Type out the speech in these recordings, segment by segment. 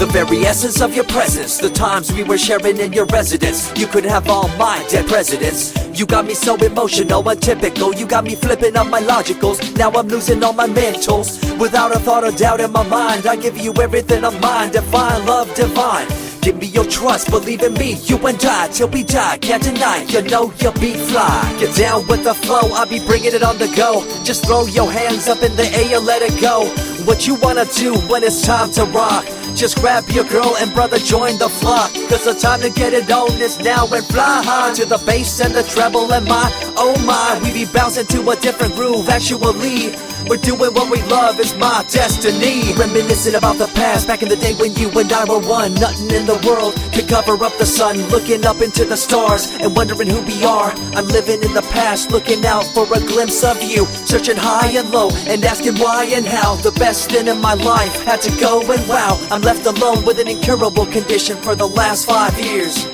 The very essence of your presence, the times we were sharing in your residence. You could have all my dead presidents. You got me so emotional, untypical. You got me flipping up my logicals. Now I'm losing all my mentals. Without a thought or doubt in my mind, I give you everything of mine. Divine love, divine. Give me your trust, believe in me, you and I, till we die, can't deny, you know you'll be fly. Get down with the flow, I'll be bringing it on the go. Just throw your hands up in the air, let it go. What you wanna do when it's time to rock? Just grab your girl and brother, join the flock. Cause the time to get it on is now and fly high. To the bass and the treble and my, oh my. We be bouncing to a different groove, actually. We're doing what we love, it's my destiny. Reminiscing about the past, back in the day when you and I were one. Nothing in the world could cover up the sun. Looking up into the stars and wondering who we are. I'm living in the past, looking out for a glimpse of you. Searching high and low and asking why and how. The best thing in my life had to go and wow. I'm left alone with an incurable condition for the last 5 years.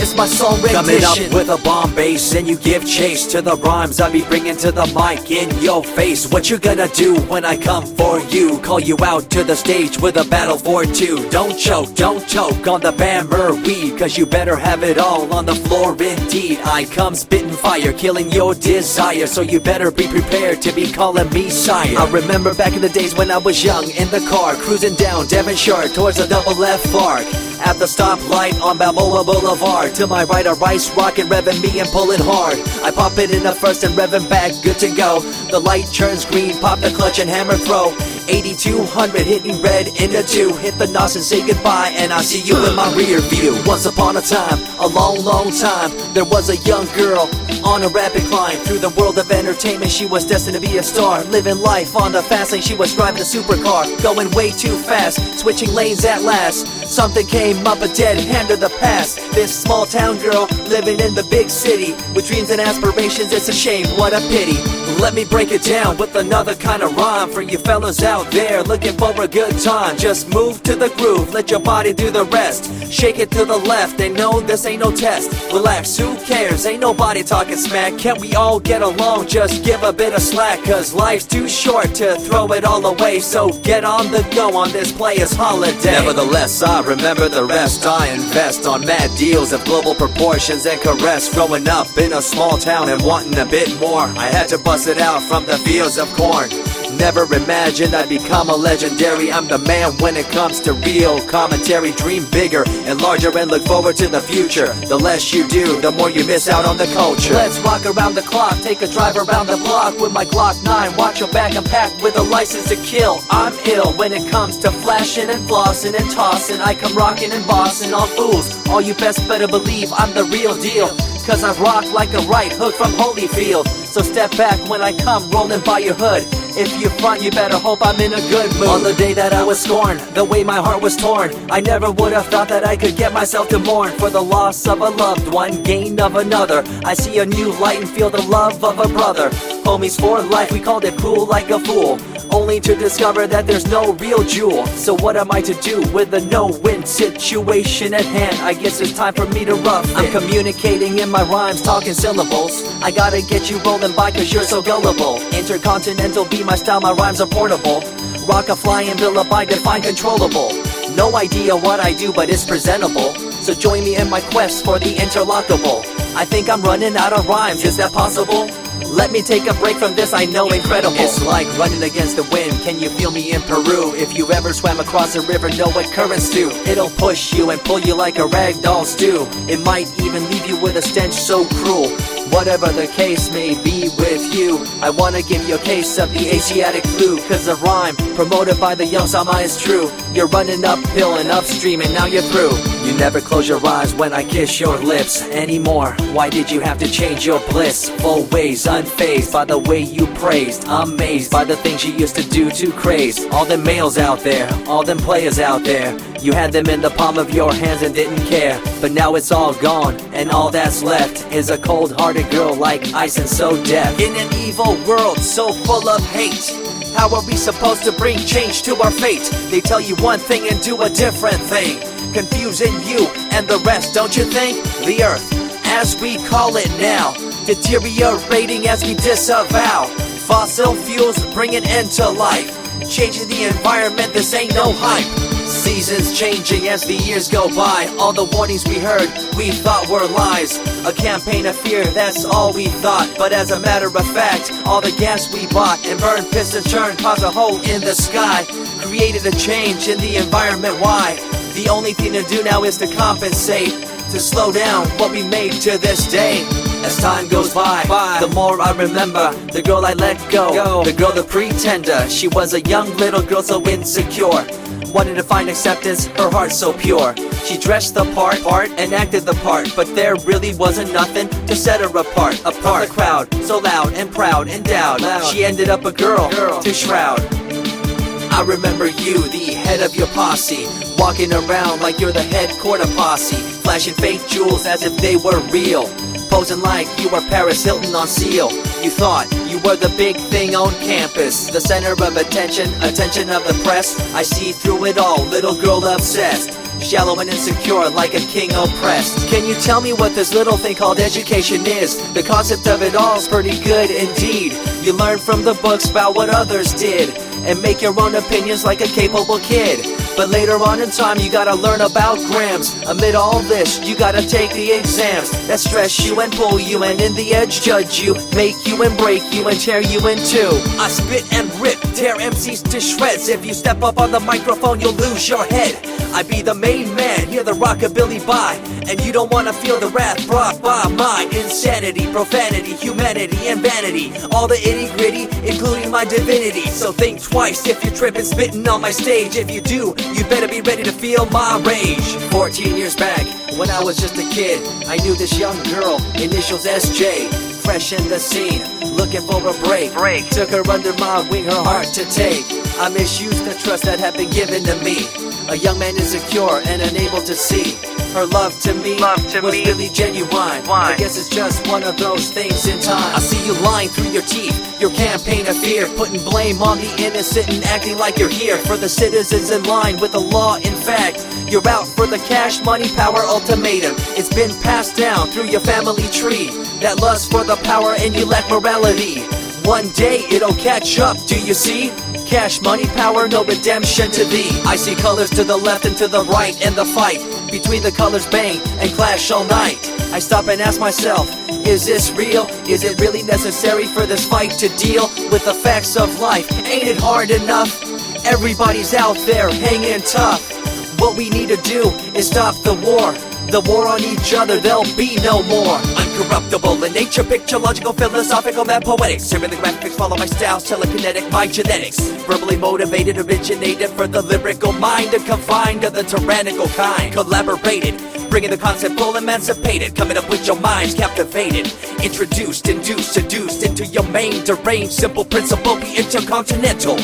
It's my song rendition. Coming up with a bomb bass and you give chase to the rhymes I be bringing to the mic in your face. What you gonna do when I come for you? Call you out to the stage with a battle for two. Don't choke on the bammer weed, cause you better have it all on the floor indeed. I come spitting fire, killing your desire, so you better be prepared to be calling me sire. I remember back in the days when I was young, in the car, cruising down Devonshire towards the double F arc. At the stoplight on Balboa Boulevard, to my right a rice rocket revving me and pulling hard. I pop it in the first and revving back, good to go. The light turns green, pop the clutch and hammer throw. 8200 hitting red in the 2. Hit the NOS and say goodbye, and I see you in my rear view. Once upon a time, a long time, there was a young girl on a rapid climb through the world of entertainment. She was destined to be a star, living life on the fast lane. She was driving a supercar, going way too fast, switching lanes at last. Something came up, a dead hand of the past. This small town girl living in the big city with dreams and aspirations. It's a shame, what a pity. Let me break it down with another kind of rhyme for you fellas out there looking for a good time. Just move to the groove, let your body do the rest. Shake it to the left, they know this ain't no test. Relax, who cares, ain't nobody talking smack. Can't we all get along, just give a bit of slack. Cause life's too short to throw it all away, so get on the go on this player's holiday. Nevertheless, I remember the rest. I invest on mad deals of global proportions and caress. Growing up in a small town and wanting a bit more, I had to bust it out from the fields of corn. Never imagined I'd become a legendary. I'm the man when it comes to real commentary. Dream bigger and larger and look forward to the future. The less you do, the more you miss out on the culture. Let's rock around the clock, take a drive around the block with my Glock 9. Watch your back, I'm packed with a license to kill. I'm ill when it comes to flashing and flossing and tossing. I come rocking and bossing on fools. All you best better believe I'm the real deal, cause I rock like a right hook from Holyfield. So step back when I come rolling by your hood. If you front, you better hope I'm in a good mood. On the day that I was scorned, the way my heart was torn, I never would have thought that I could get myself to mourn for the loss of a loved one, gain of another. I see a new light and feel the love of a brother. Homies for life, we called it cool like a fool, only to discover that there's no real jewel. So what am I to do with a no-win situation at hand? I guess it's time for me to rough it. I'm communicating in my rhymes, talking syllables. I gotta get you rolling by cause you're so gullible. Intercontinental be my style, my rhymes are portable. Rock a flying villa by define controllable. No idea what I do, but it's presentable. So join me in my quest for the interlockable. I think I'm running out of rhymes, is that possible? Let me take a break from this, I know incredible. It's like running against the wind, can you feel me in Peru? If you ever swam across a river, know what currents do. It'll push you and pull you like a ragdoll stew. It might even leave you with a stench so cruel. Whatever the case may be with you, I wanna give you a case of the Asiatic flu. Cause the rhyme promoted by the young Sama is true. You're running uphill and upstream and now you're through. You never close your eyes when I kiss your lips anymore. Why did you have to change your bliss? Full ways, unfazed by the way you praised. Amazed by the things you used to do to craze. All them males out there, all them players out there, you had them in the palm of your hands and didn't care. But now it's all gone, and all that's left is a cold-hearted girl like ice and so deaf. In an evil world so full of hate, how are we supposed to bring change to our fate? They tell you one thing and do a different thing, confusing you and the rest, don't you think? The earth, as we call it now, deteriorating as we disavow. Fossil fuels bring an end to life, changing the environment, this ain't no hype. Seasons changing as the years go by. All the warnings we heard, we thought were lies. A campaign of fear, that's all we thought. But as a matter of fact, all the gas we bought and burned, pissed and churned caused a hole in the sky. Created a change in the environment, why? The only thing to do now is to compensate, to slow down what we made to this day. As time goes by, the more I remember the girl I let go, the girl, the pretender. She was a young little girl so insecure, wanted to find acceptance, her heart so pure. She dressed the part and acted the part, but there really wasn't nothing to set her apart from the crowd, so loud and proud, endowed. She ended up a girl to shroud. I remember you, the head of your posse, walking around like you're the head quarter posse, flashing fake jewels as if they were real, posing like you were Paris Hilton on seal. You thought you were the big thing on campus, the center of attention of the press. I see through it all, little girl obsessed, shallow and insecure like a king oppressed. Can you tell me what this little thing called education is? The concept of it all's pretty good indeed. You learn from the books about what others did and make your own opinions like a capable kid. But later on in time you gotta learn about grams. Amid all this you gotta take the exams that stress you and pull you, and in the edge judge you, make you and break you and tear you in two. I spit and rip, tear MCs to shreds. If you step up on the microphone you'll lose your head. I be the main man, hear the rockabilly by, and you don't wanna feel the wrath brought by my insanity, profanity, humanity, and vanity. All the itty gritty, including my divinity. So think twice if you're tripping, spitting on my stage. If you do, you better be ready to feel my rage. 14 years back, when I was just a kid, I knew this young girl, initials SJ, fresh in the scene, looking for a break. Took her under my wing, her heart to take. I misused the trust that had been given to me. A young man insecure and unable to see her love to me was really genuine. I guess it's just one of those things in time. I see you lying through your teeth, your campaign of fear, putting blame on the innocent and acting like you're here for the citizens in line with the law. In fact, you're out for the cash, money, power ultimatum. It's been passed down through your family tree, that lust for the power and you lack morality. One day it'll catch up, do you see? Cash, money, power, no redemption to thee. I see colors to the left and to the right, and the fight between the colors bang and clash all night. I stop and ask myself, is this real? Is it really necessary for this fight to deal with the facts of life? Ain't it hard enough? Everybody's out there hanging tough. What we need to do is stop the war on each other, there'll be no more. Uncorruptible in nature, picture, logical, philosophical, mad poetic. Serving the graphics, follow my style, telekinetic, my genetics. Verbally motivated, originated for the lyrical mind, and confined to the tyrannical kind. Collaborated, bringing the concept full emancipated, coming up with your minds captivated. Introduced, induced, seduced into your main deranged, simple principle, be intercontinental.